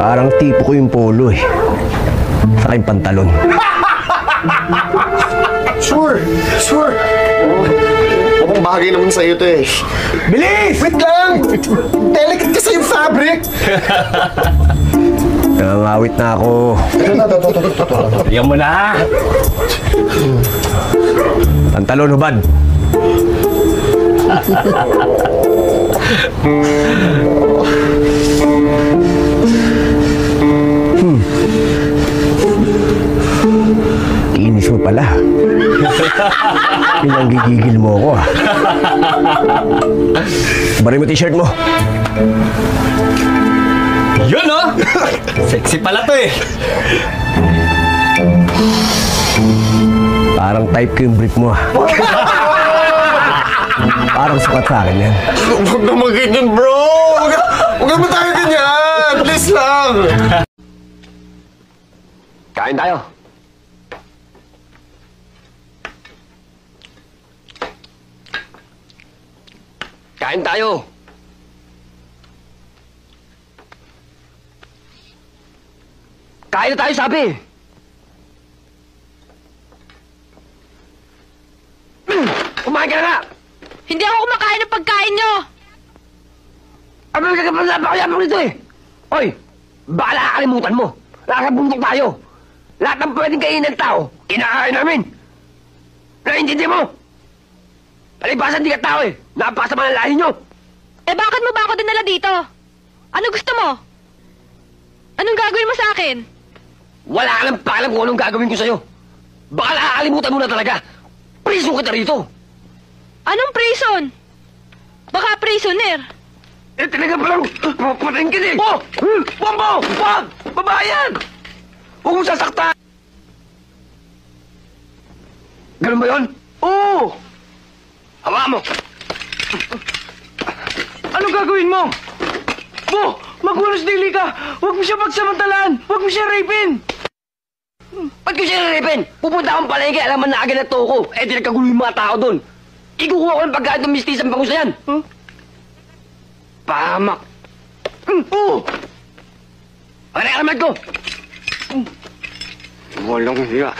Parang tipo ko yung polo eh. Saka yung pantalon. Sure. Mukhang bagay naman sa'yo to eh. Bilis! Wait lang! Delicate kasi yung fabric! Nangangawit na ako. Tingnan mo na! Pantalon, hubad. Inis mo pala. Pinanggigigil mo ako ah. Bari mo t-shirt mo. Yun oh! Sexy pala to eh! Parang type ko yung brief mo ah. Parang sukat sa akin yan. Huwag naman ganyan, bro! Huwag naman tayo ganyan! Please lang! Kain tayo. Kain tayo. Kain na tayo, sabi. Kumain ka na nga! Hindi ako kumakain ng pagkain nyo! Ano napakayabang nito eh? Hoy! Baka nakakalimutan mo. Nakakabuntok tayo. Lahat ng pwedeng kainin ng tao, kinakain namin. Naintindi mo? Palibasan di ka tao eh. Napakasama ng lahi nyo. Eh bakit mo ba ako dinala dito? Ano gusto mo? Anong gagawin mo sa akin? Wala ka nang pakialam kung anong gagawin ko sa'yo. Baka nakakalimutan mo na talaga. Prison kita rito. Anong prison? Baka prisoner. Eh, talaga palang papatayin ka din. Oh! Bombo! Wag! Babayan! Huwag mong sasaktan! Ganun ba yun? Oo! Hawa mo! Anong gagawin mo? Bo! Magwalas dili ka! Huwag mo siya pagsamantalaan! Huwag mo siya rapin! Ba't ko siya nalipin? Pupunta akong palengke, alaman na agad na toko. Eh, di nagkagulo yung mga tao doon. Ikukuha ko ng pagkain ng mistisang bangus na yan. Huh? Pahamak. Oo! Ano yung alamat ko? Walang hiya.